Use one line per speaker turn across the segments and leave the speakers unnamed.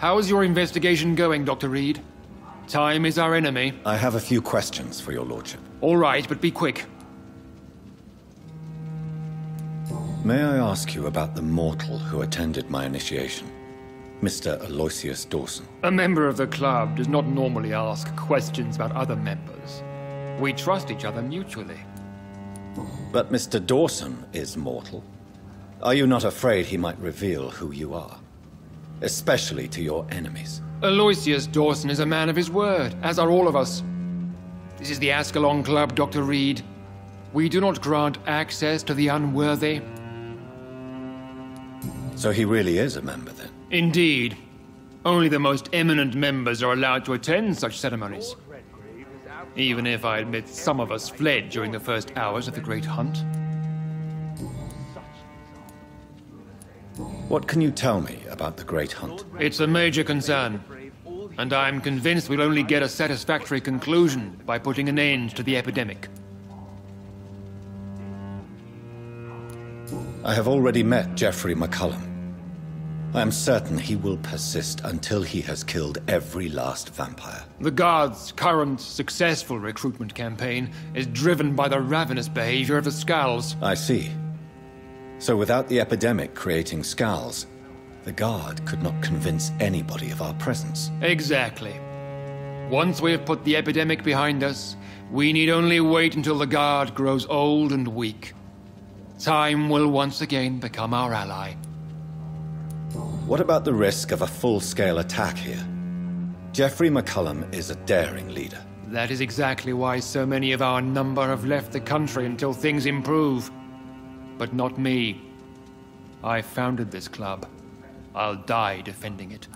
How's your investigation going, Dr. Reed? Time is our enemy.
I have a few questions for your lordship.
All right, but be quick.
May I ask you about the mortal who attended my initiation? Mr. Aloysius Dawson.
A member of the club does not normally ask questions about other members. We trust each other mutually.
But Mr. Dawson is mortal. Are you not afraid he might reveal who you are? Especially to your enemies.
Aloysius Dawson is a man of his word, as are all of us. This is the Ascalon Club, Dr. Reed. We do not grant access to the unworthy.
So he really is a member, then?
Indeed. Only the most eminent members are allowed to attend such ceremonies. Even if I admit some of us fled during the first hours of the Great Hunt.
What can you tell me about the Great Hunt?
It's a major concern, and I'm convinced we'll only get a satisfactory conclusion by putting an end to the epidemic.
I have already met Geoffrey McCullum. I am certain he will persist until he has killed every last vampire.
The Guard's current successful recruitment campaign is driven by the ravenous behavior of the Skulls.
I see. So without the epidemic creating Skulls, the Guard could not convince anybody of our presence.
Exactly. Once we have put the epidemic behind us, we need only wait until the Guard grows old and weak. Time will once again become our ally.
What about the risk of a full-scale attack here? Geoffrey McCullum is a daring leader.
That is exactly why so many of our number have left the country until things improve. But not me. I founded this club. I'll die defending it.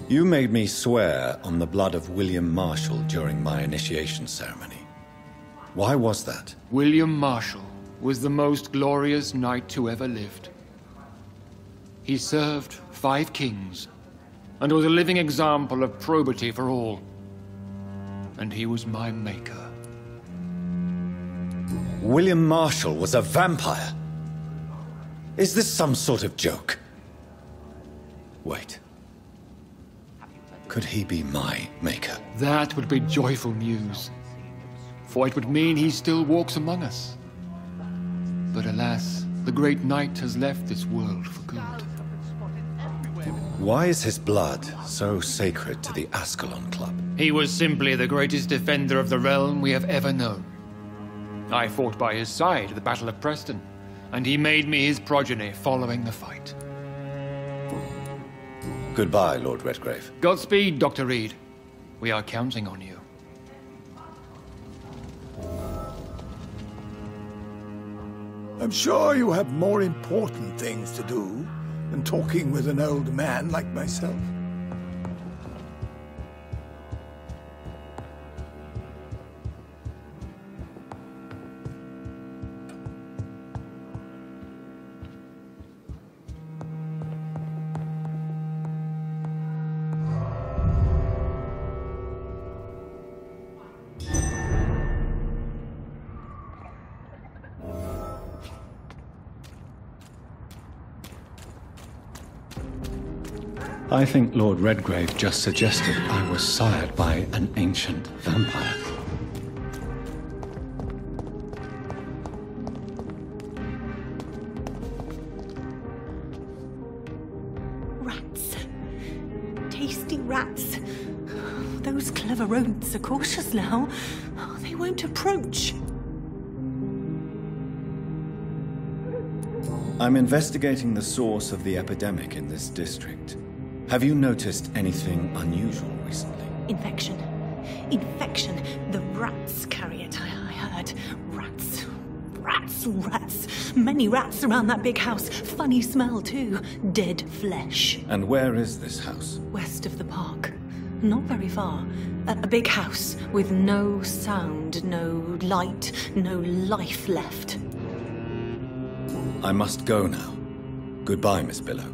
You made me swear on the blood of William Marshall during my initiation ceremony. Why was that?
William Marshall was the most glorious knight who ever lived. He served 5 kings, and was a living example of probity for all. And he was my maker.
William Marshall was a vampire? Is this some sort of joke? Wait. Could he be my maker?
That would be joyful news, for it would mean he still walks among us. But alas, the great knight has left this world for good.
Why is his blood so sacred to the Ascalon Club?
He was simply the greatest defender of the realm we have ever known. I fought by his side at the Battle of Preston, and he made me his progeny following the fight.
Goodbye, Lord Redgrave.
Godspeed, Dr. Reed. We are counting on you.
I'm sure you have more important things to do than talking with an old man like myself.
I think Lord Redgrave just suggested I was sired by an ancient vampire.
Rats. Tasty rats. Those clever rodents are cautious now. They won't approach.
I'm investigating the source of the epidemic in this district. Have you noticed anything unusual recently?
Infection. Infection. The rats carry it, I heard. Rats. Rats. Rats. Many rats around that big house. Funny smell, too. Dead flesh.
And where is this house?
West of the park. Not very far. A big house with no sound, no light, no life left.
I must go now. Goodbye, Miss Billow.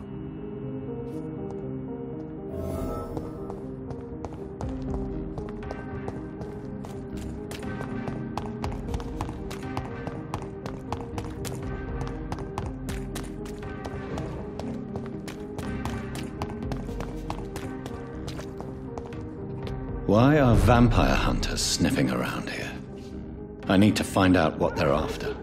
Why are vampire hunters sniffing around here? I need to find out what they're after.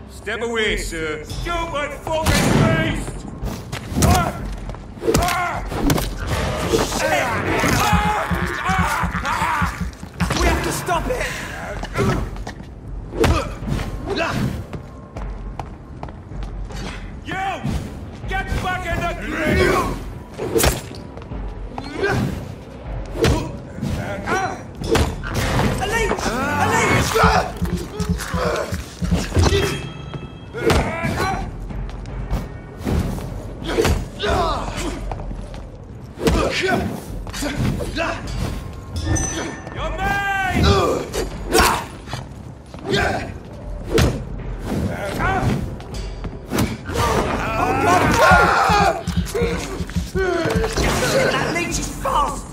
Step away, sir. Show my fucking beast!
We have to stop it!
You! Get back in the grave! Your man!
That leech is fast!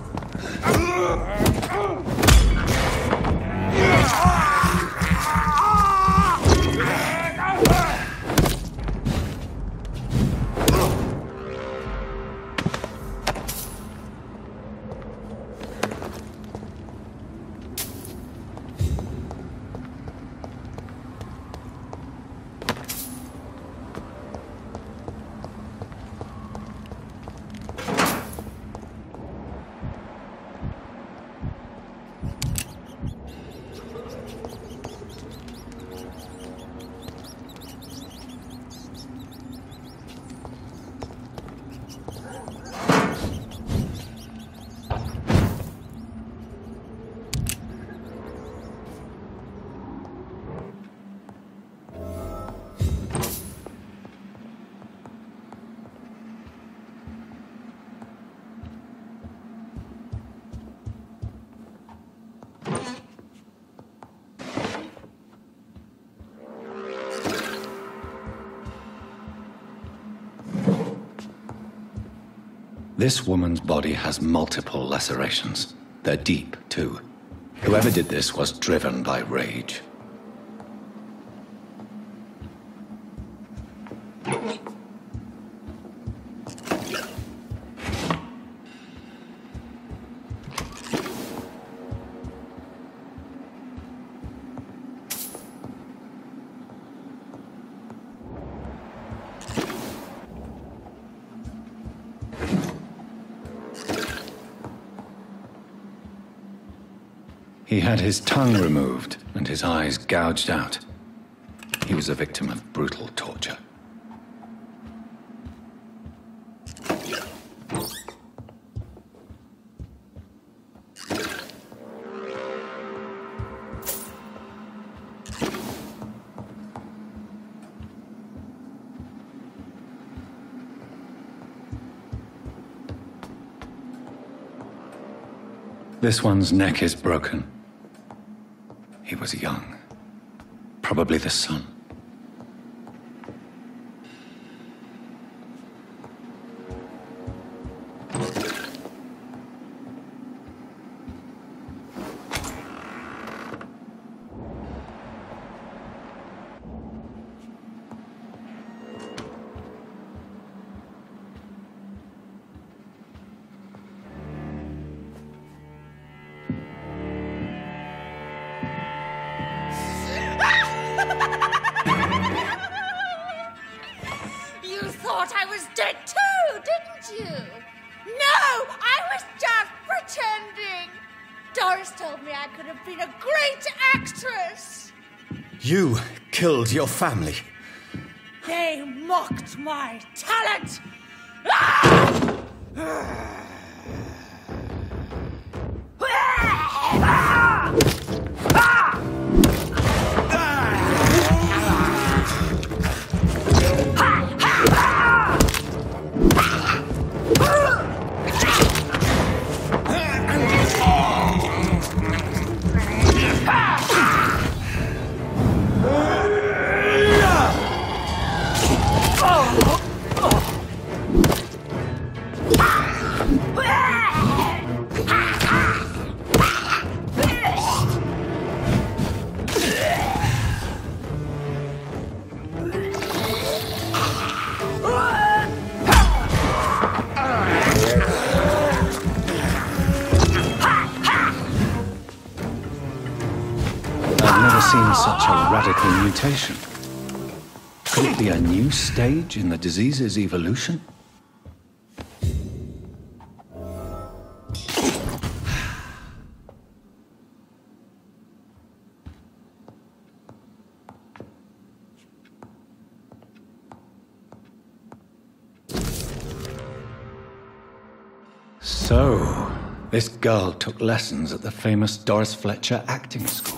This woman's body has multiple lacerations. They're deep, too. Whoever did this was driven by rage. He had his tongue removed and his eyes gouged out. He was a victim of brutal torture. This one's neck is broken. He was young. Probably the son.
it too, didn't you? No, I was just pretending. Doris told me I could have been a great actress.
You killed your family.
They mocked my talent. Ah!
I've never seen such a radical mutation. Could it be a new stage in the disease's evolution? So, this girl took lessons at the famous Doris Fletcher acting school.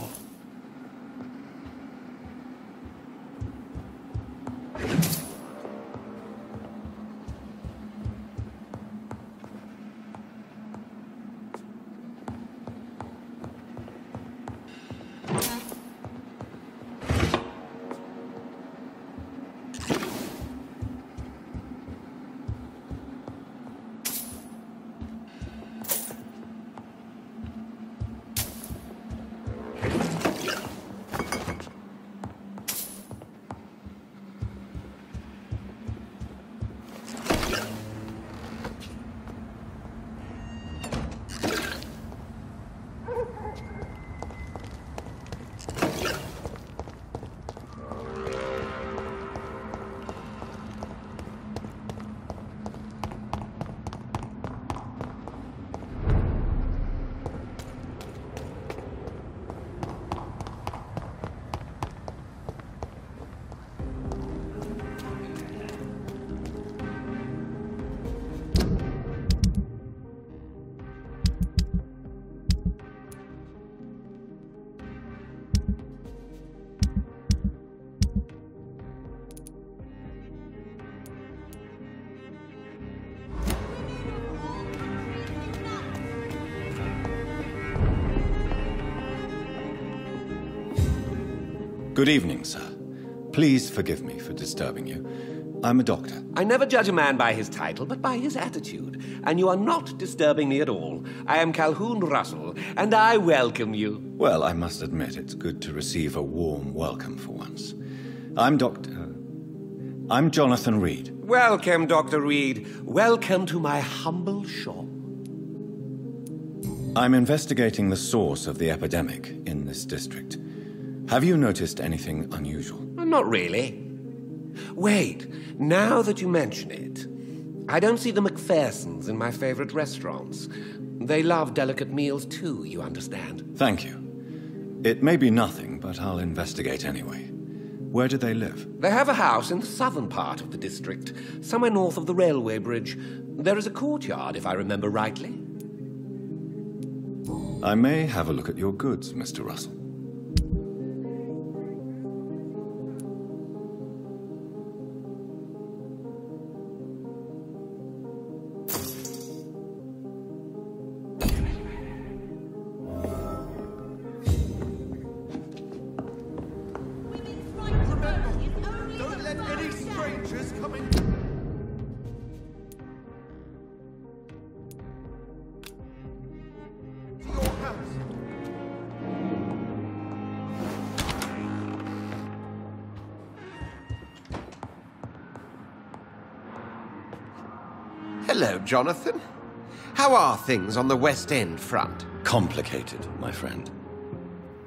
Good evening, sir. Please forgive me for disturbing you. I'm a doctor.
I never judge a man by his title, but by his attitude. And you are not disturbing me at all. I am Calhoun Russell, and I welcome you.
Well, I must admit it's good to receive a warm welcome for once. I'm Jonathan Reed.
Welcome, Dr. Reed. Welcome to my humble shop.
I'm investigating the source of the epidemic in this district. Have you noticed anything unusual?
Not really. Wait, now that you mention it, I don't see the McPhersons in my favorite restaurants. They love delicate meals too, you understand.
Thank you. It may be nothing, but I'll investigate anyway. Where do they live?
They have a house in the southern part of the district, somewhere north of the railway bridge. There is a courtyard, if I remember rightly.
I may have a look at your goods, Mr. Russell.
Hello, Jonathan. How are things on the West End front?
Complicated, my friend.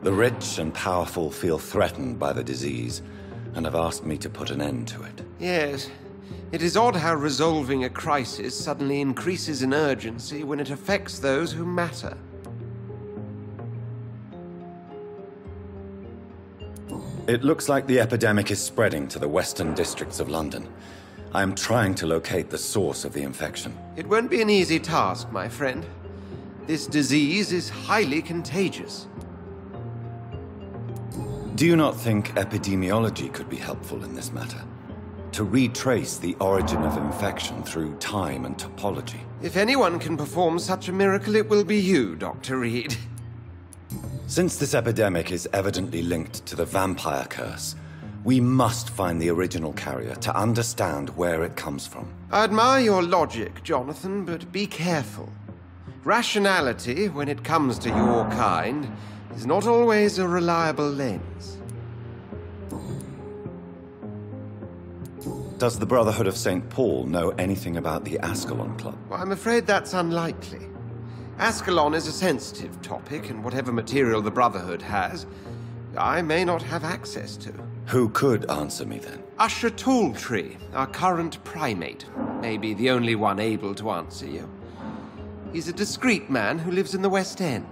The rich and powerful feel threatened by the disease and have asked me to put an end to it.
Yes. It is odd how resolving a crisis suddenly increases in urgency when it affects those who matter.
It looks like the epidemic is spreading to the western districts of London. I am trying to locate the source of the infection.
It won't be an easy task, my friend. This disease is highly contagious.
Do you not think epidemiology could be helpful in this matter? To retrace the origin of infection through time and topology?
If anyone can perform such a miracle, it will be you, Dr. Reed.
Since this epidemic is evidently linked to the vampire curse, we must find the original carrier to understand where it comes from.
I admire your logic, Jonathan, but be careful. Rationality, when it comes to your kind, is not always a reliable lens.
Does the Brotherhood of St. Paul know anything about the Ascalon Club?
Well, I'm afraid that's unlikely. Ascalon is a sensitive topic, and whatever material the Brotherhood has, I may not have access to.
Who could answer me then?
Usher Talltree, our current primate, may be the only one able to answer you. He's a discreet man who lives in the West End.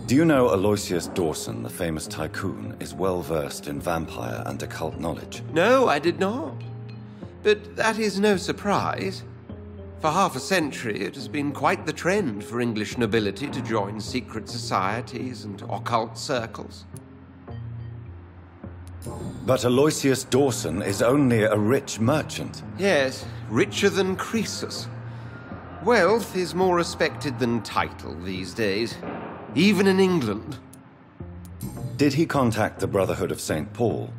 Do you know Aloysius Dawson, the famous tycoon, is well versed in vampire and occult knowledge?
No, I did not. But that is no surprise. For half a century, it has been quite the trend for English nobility to join secret societies and occult circles.
But Aloysius Dawson is only a rich merchant.
Yes, richer than Croesus. Wealth is more respected than title these days, even in England.
Did he contact the Brotherhood of St. Paul?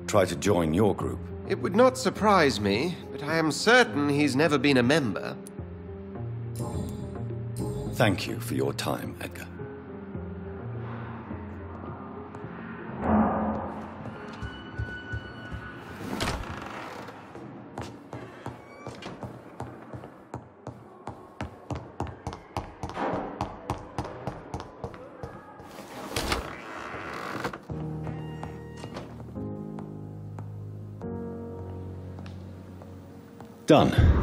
Try to join your group?
It would not surprise me, but I am certain he's never been a member.
Thank you for your time, Edgar. Done.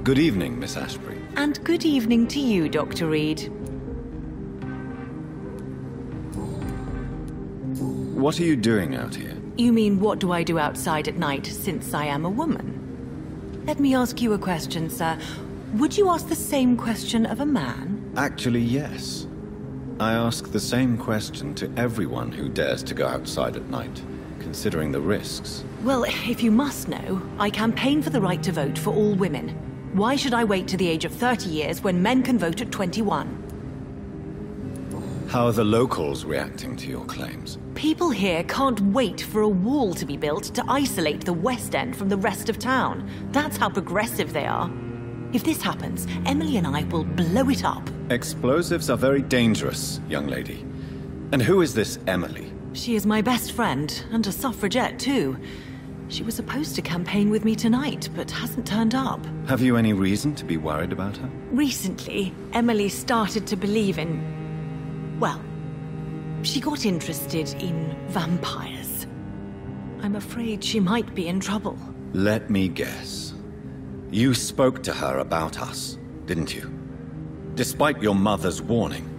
Good evening, Miss Ashbury.
And good evening to you, Dr. Reed.
What are you doing out here?
You mean, what do I do outside at night, since I am a woman? Let me ask you a question, sir. Would you ask the same question of a man?
Actually, yes. I ask the same question to everyone who dares to go outside at night, considering the risks.
Well, if you must know, I campaign for the right to vote for all women. Why should I wait to the age of 30 years when men can vote at 21?
How are the locals reacting to your claims?
People here can't wait for a wall to be built to isolate the West End from the rest of town. That's how progressive they are. If this happens, Emily and I will blow it up.
Explosives are very dangerous, young lady. And who is this Emily?
She is my best friend, and a suffragette too. She was supposed to campaign with me tonight, but hasn't turned up.
Have you any reason to be worried about her?
Recently, Emily started to believe in... well, she got interested in vampires. I'm afraid she might be in trouble.
Let me guess. You spoke to her about us, didn't you? Despite your mother's warning.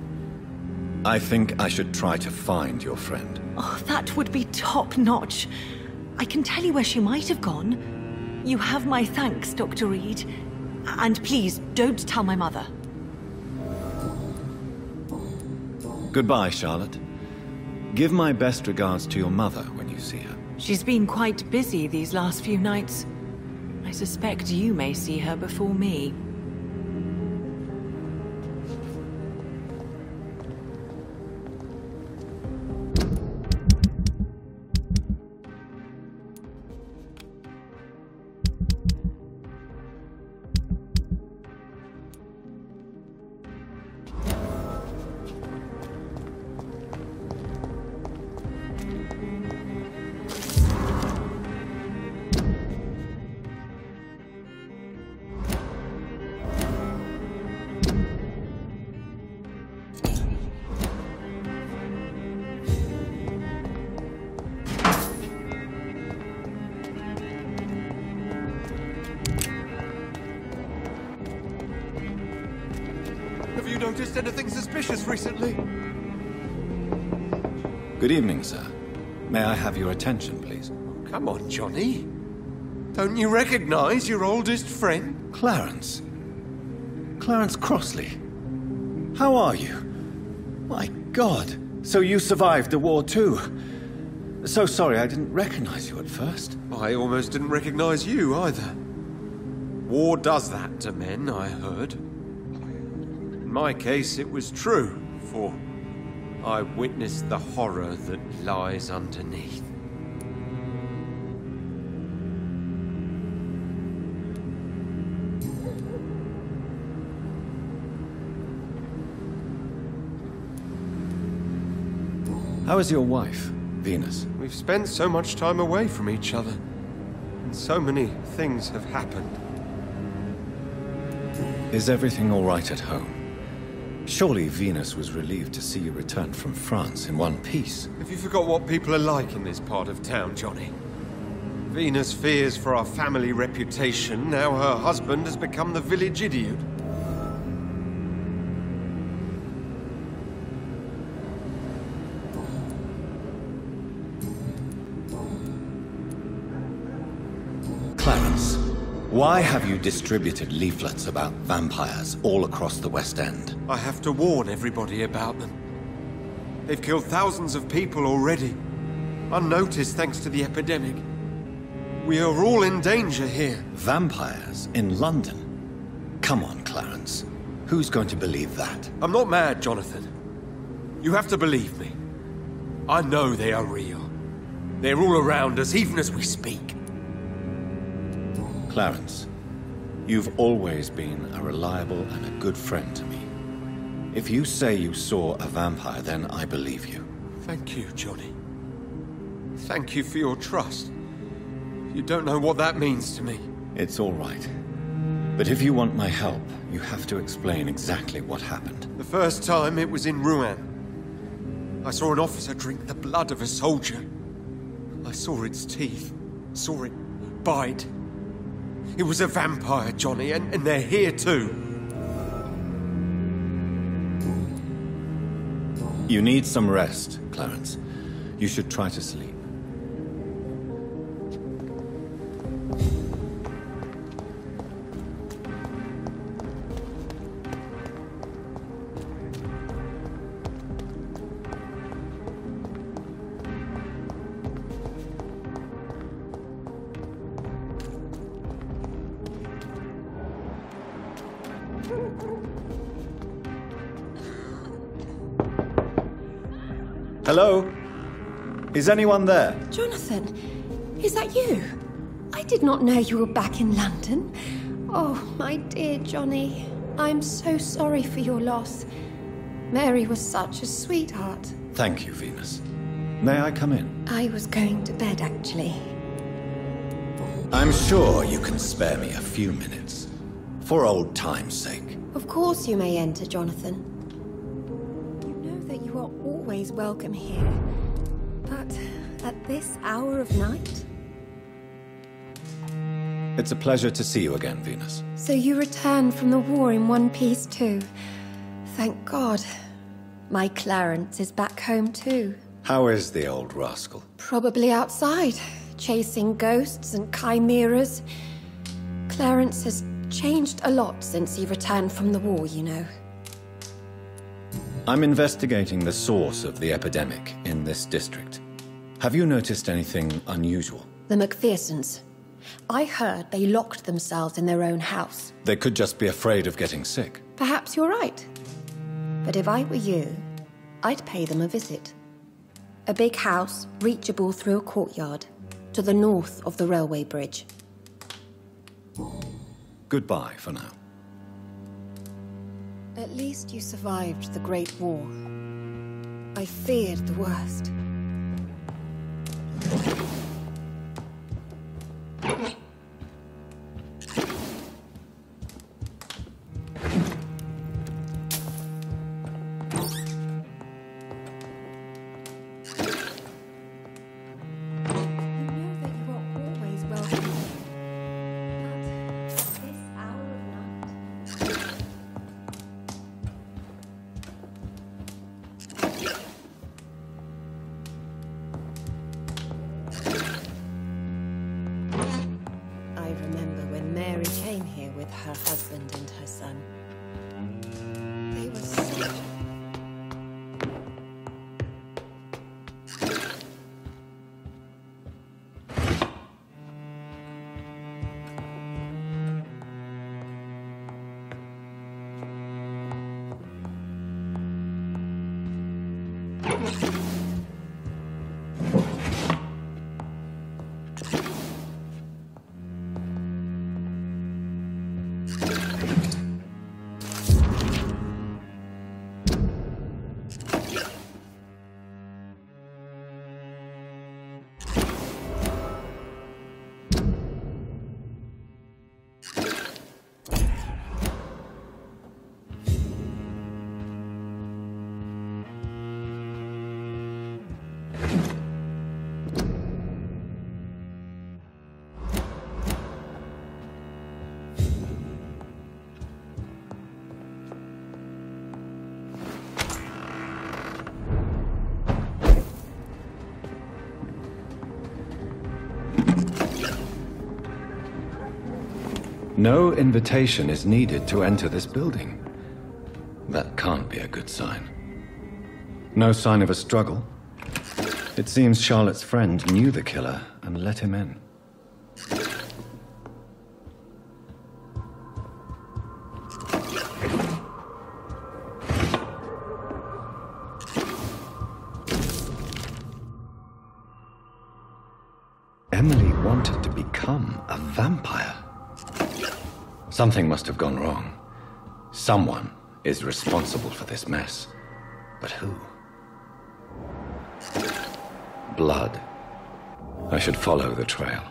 I think I should try to find your friend.
Oh, that would be top-notch. I can tell you where she might have gone. You have my thanks, Dr. Reed. And please, don't tell my mother.
Goodbye, Charlotte. Give my best regards to your mother when you see her.
She's been quite busy these last few nights. I suspect you may see her before me.
Have you noticed anything suspicious recently?
Good evening, sir. May I have your attention, please?
Come on, Johnny. Don't you recognize your oldest friend?
Clarence. Clarence Crossley. How are you? My God. So you survived the war too. So sorry I didn't recognize you at first.
I almost didn't recognize you either. War does that to men, I heard. In my case, it was true, for I witnessed the horror that lies underneath.
How is your wife, Venus?
We've spent so much time away from each other, and so many things have happened.
Is everything all right at home? Surely Venus was relieved to see you return from France in one piece.
Have you forgot what people are like in this part of town, Johnny? Venus fears for our family reputation. Now her husband has become the village idiot.
Clarence, why have you distributed leaflets about vampires all across the West End?
I have to warn everybody about them. They've killed thousands of people already, unnoticed thanks to the epidemic. We are all in danger here.
Vampires in London? Come on, Clarence. Who's going to believe that?
I'm not mad, Jonathan. You have to believe me. I know they are real. They're all around us, even as we speak.
Clarence, you've always been a reliable and a good friend to me. If you say you saw a vampire, then I believe you.
Thank you, Johnny. Thank you for your trust. You don't know what that means to me.
It's all right. But if you want my help, you have to explain exactly what happened.
The first time, it was in Rouen. I saw an officer drink the blood of a soldier. I saw its teeth, saw it bite. It was a vampire, Johnny, and they're here too.
You need some rest, Clarence. You should try to sleep. Hello? Is anyone there?
Jonathan, is that you? I did not know you were back in London. Oh, my dear Johnny, I'm so sorry for your loss. Mary was such a sweetheart.
Thank you, Venus. May I come in?
I was going to bed, actually.
I'm sure you can spare me a few minutes. For old time's sake.
Of course you may enter, Jonathan. You know that you are always welcome here. But At this hour of night?
It's a pleasure to see you again, Venus.
So you returned from the war in one piece too. Thank God. My Clarence is back home too.
How is the old rascal?
Probably outside, chasing ghosts and chimeras. Clarence has changed a lot since he returned from the war, you know.
I'm investigating the source of the epidemic in this district. Have you noticed anything unusual?
The Macphersons. I heard they locked themselves in their own house.
They could just be afraid of getting sick.
Perhaps you're right. But if I were you, I'd pay them a visit. A big house, reachable through a courtyard, to the north of the railway bridge.
Goodbye for now.
At least you survived the Great War. I feared the worst. Her husband and her son. They were such...
No invitation is needed to enter this building. That can't be a good sign. No sign of a struggle. It seems Charlotte's friend knew the killer and let him in. Emily wanted to become a vampire. Something must have gone wrong. Someone is responsible for this mess. But who? Blood. I should follow the trail.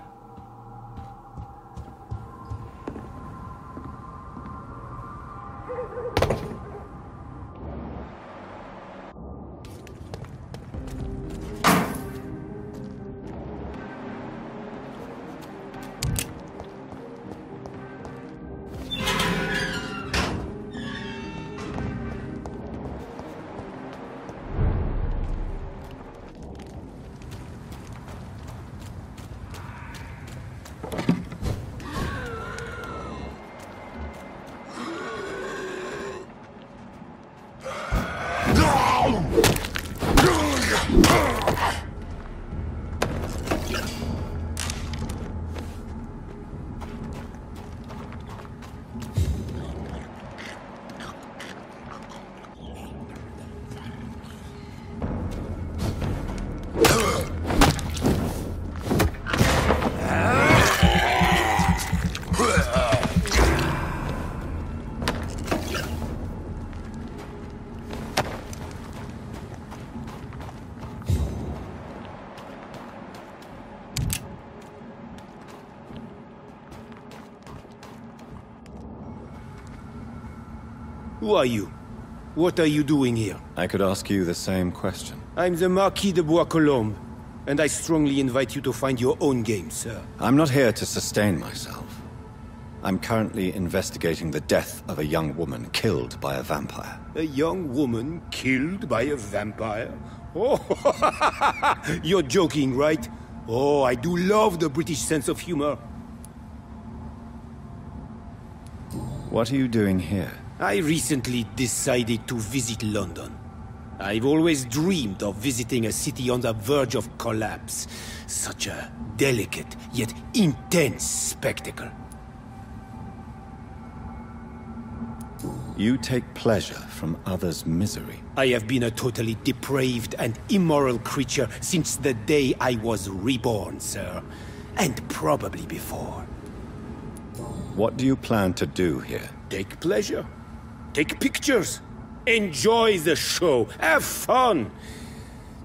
Who are you? What are you doing here?
I could ask you the same question.
I'm the Marquis de Bois-Colombes. And I strongly invite you to find your own game, sir.
I'm not here to sustain myself. I'm currently investigating the death of a young woman killed by a vampire.
A young woman killed by a vampire? Oh, you're joking, right? Oh, I do love the British sense of humor.
What are you doing here?
I recently decided to visit London. I've always dreamed of visiting a city on the verge of collapse. Such a delicate, yet intense spectacle.
You take pleasure from others' misery.
I have been a totally depraved and immoral creature since the day I was reborn, sir. And probably before.
What do you plan to do here?
Take pleasure. Take pictures. Enjoy the show. Have fun.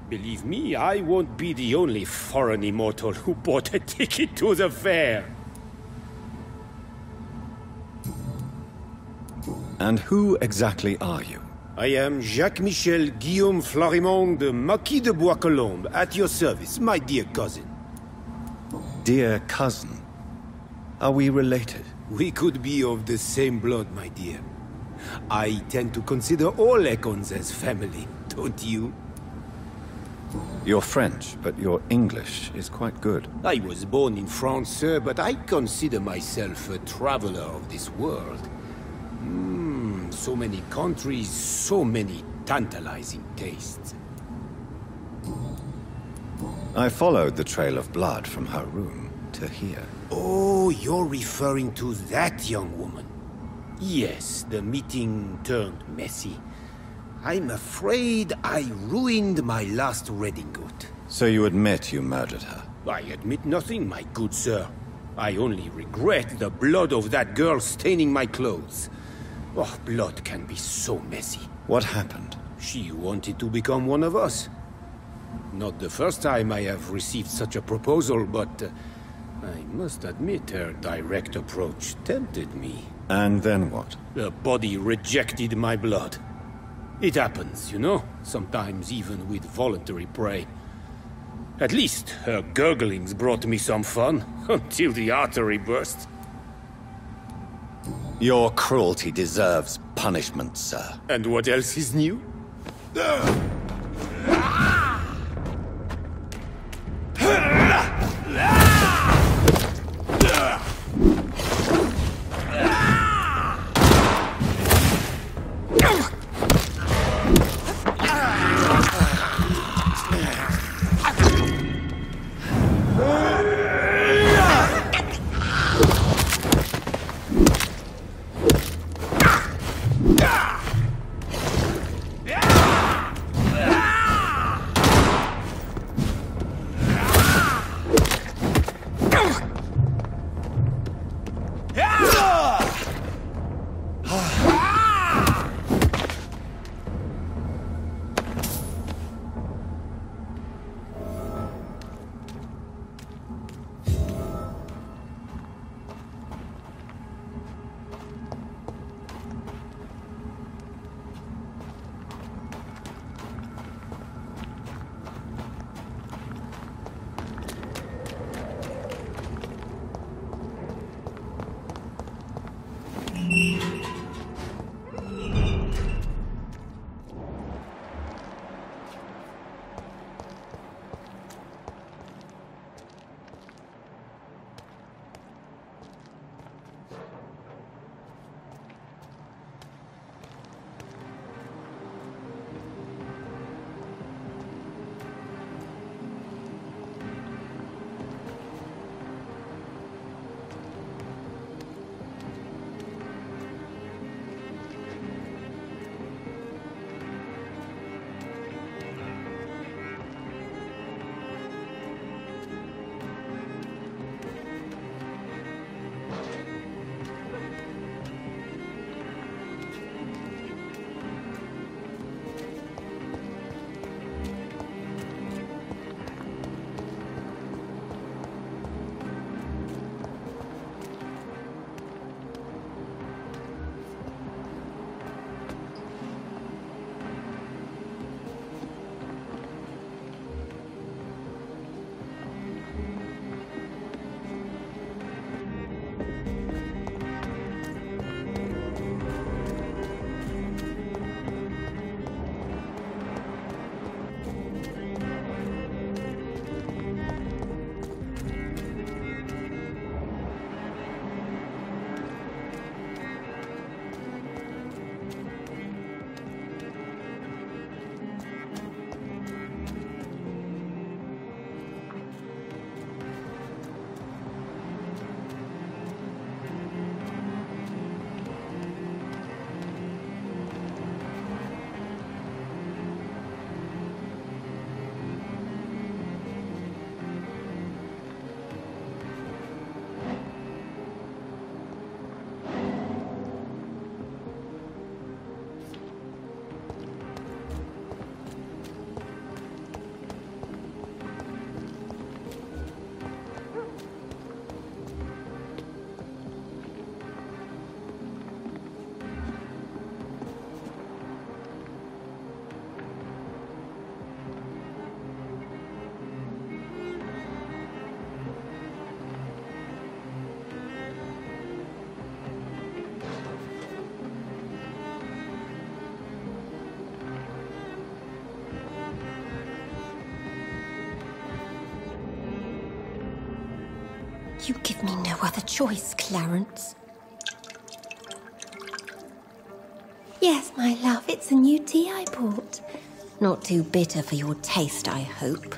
Believe me, I won't be the only foreign immortal who bought a ticket to the fair.
And who exactly are you?
I am Jacques-Michel Guillaume Florimond de Marquis de Bois-Colombes, at your service, my dear cousin.
Dear cousin? Are we related?
We could be of the same blood, my dear. I tend to consider all Econs as family, don't you?
You're French, but your English is quite good.
I was born in France, sir, but I consider myself a traveler of this world. So many countries, so many tantalizing tastes.
I followed the trail of blood from her room to here.
Oh, you're referring to that young woman. Yes, the meeting turned messy. I'm afraid I ruined my last redingote.
So you admit you murdered her?
I admit nothing, my good sir. I only regret the blood of that girl staining my clothes. Oh, blood can be so messy.
What happened?
She wanted to become one of us. Not the first time I have received such a proposal, but I must admit her direct approach tempted me.
And then what?
The body rejected my blood. It happens, you know, sometimes even with voluntary prey. At least her gurglings brought me some fun, until the artery burst.
Your cruelty deserves punishment, sir.
And what else is new?
You give me no other choice, Clarence. Yes, my love, it's a new tea I bought. Not too bitter for your taste, I hope.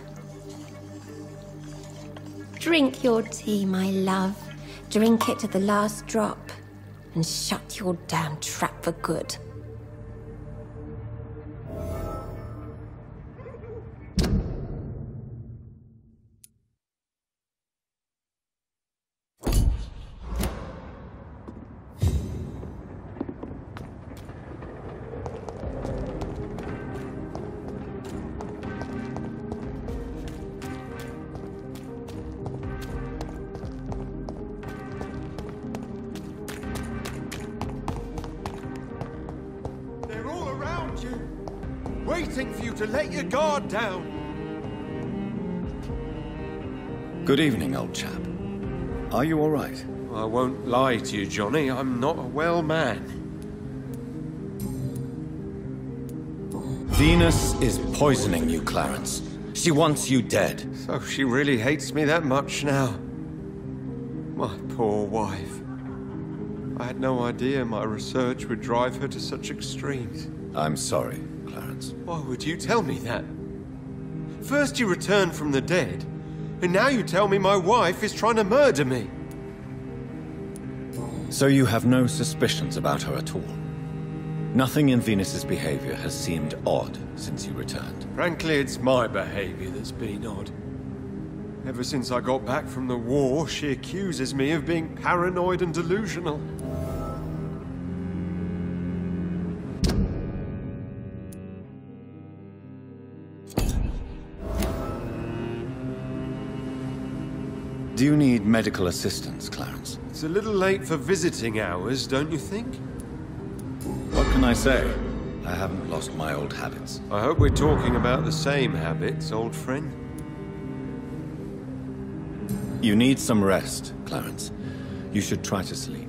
Drink your tea, my love. Drink it to the last drop. And shut your damn trap for good.
Waiting for you to let your guard down.
Good evening, old chap. Are you all right?
I won't lie to you, Johnny. I'm not a well man.
Venus is poisoning you, Clarence. She wants you dead.
So she really hates me that much now. My poor wife. I had no idea my research would drive her to such extremes.
I'm sorry, Clarence.
Why would you tell me that? First you returned from the dead, and now you tell me my wife is trying to murder me.
So you have no suspicions about her at all? Nothing in Venus's behavior has seemed odd since you returned?
Frankly, it's my behavior that's been odd. Ever since I got back from the war, she accuses me of being paranoid and delusional.
Do you need medical assistance, Clarence?
It's a little late for visiting hours, don't you think?
What can I say? I haven't lost my old habits.
I hope we're talking about the same habits, old friend.
You need some rest, Clarence. You should try to sleep.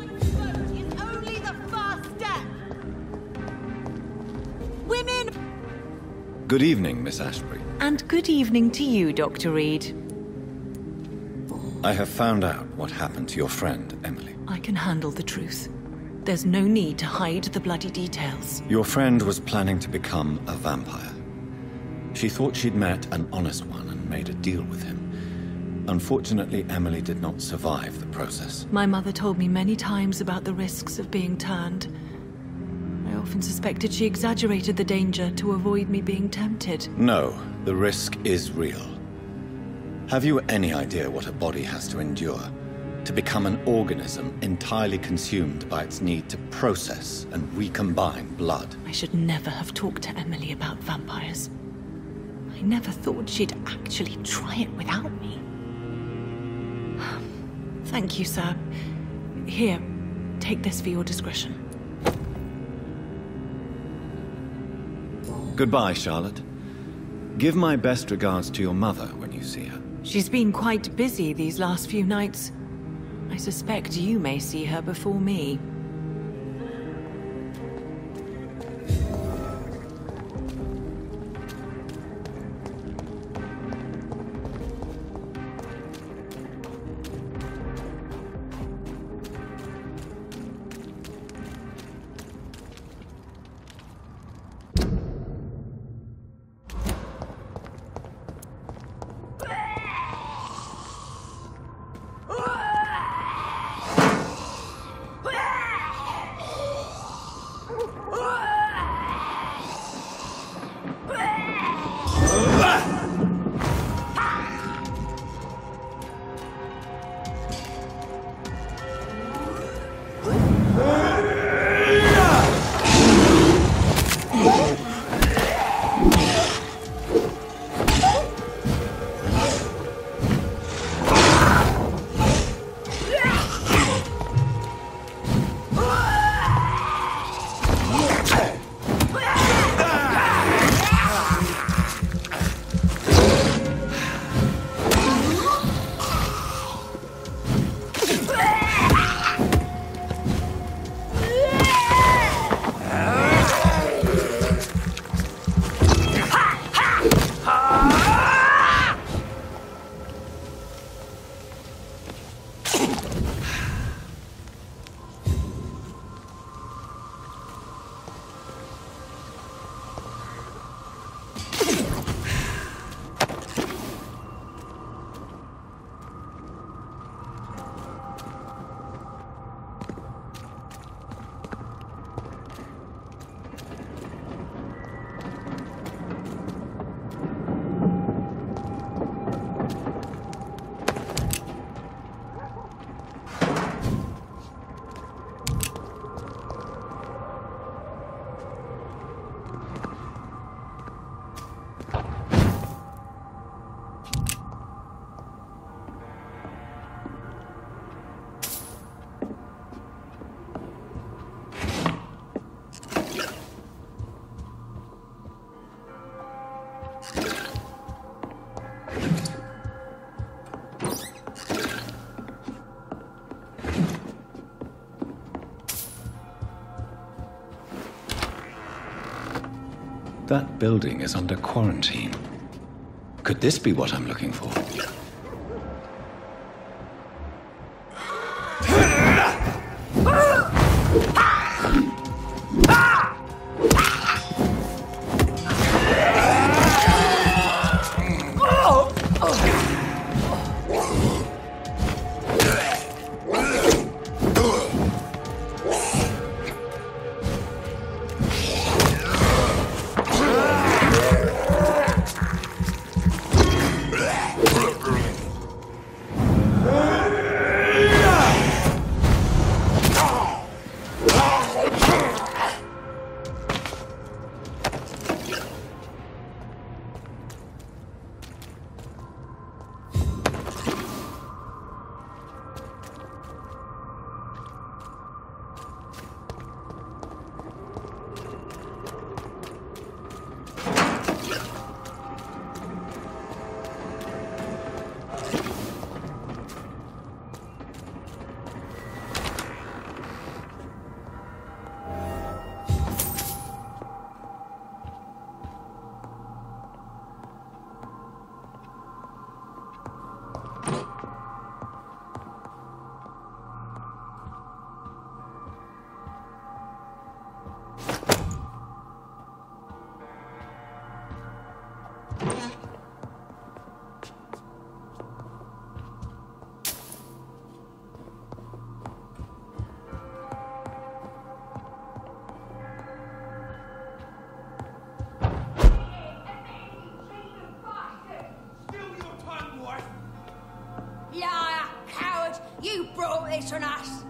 It's only the first step. Women!
Good evening, Miss Ashbury.
And good evening to you, Dr. Reed.
I have found out what happened to your friend, Emily.
I can handle the truth. There's no need to hide the bloody details.
Your friend was planning to become a vampire. She thought she'd met an honest one and made a deal with him. Unfortunately, Emily did not survive the process.
My mother told me many times about the risks of being turned. I often suspected she exaggerated the danger to avoid me being tempted.
No, the risk is real. Have you any idea what a body has to endure to become an organism entirely consumed by its need to process and recombine blood?
I should never have talked to Emily about vampires. I never thought she'd actually try it without me. Thank you, sir. Here, take this for your discretion.
Goodbye, Charlotte. Give my best regards to your mother when you see her.
She's been quite busy these last few nights. I suspect you may see her before me.
That building is under quarantine. Could this be what I'm looking for?
On us.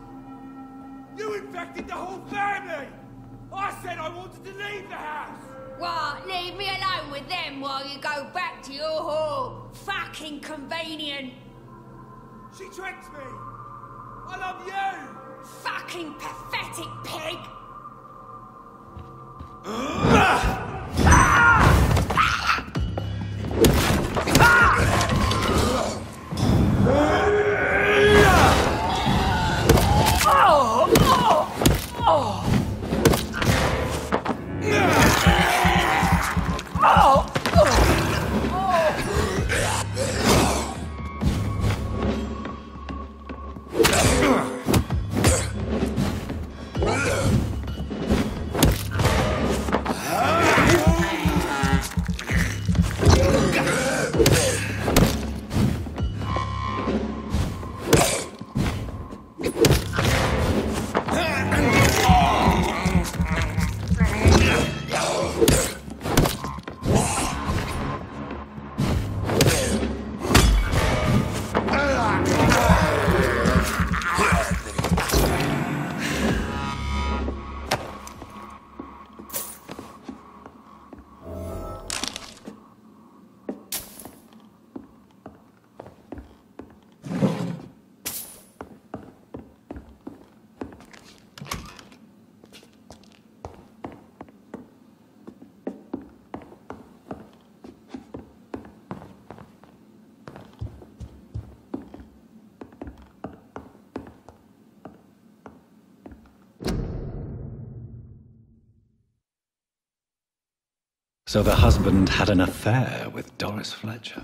You infected the whole family! I said I wanted to leave the house!
What? Leave me alone with them while you go back to your hall? Fucking convenient.
She tricked me! I love you!
Fucking pathetic pig!
So the husband had an affair with Doris Fletcher.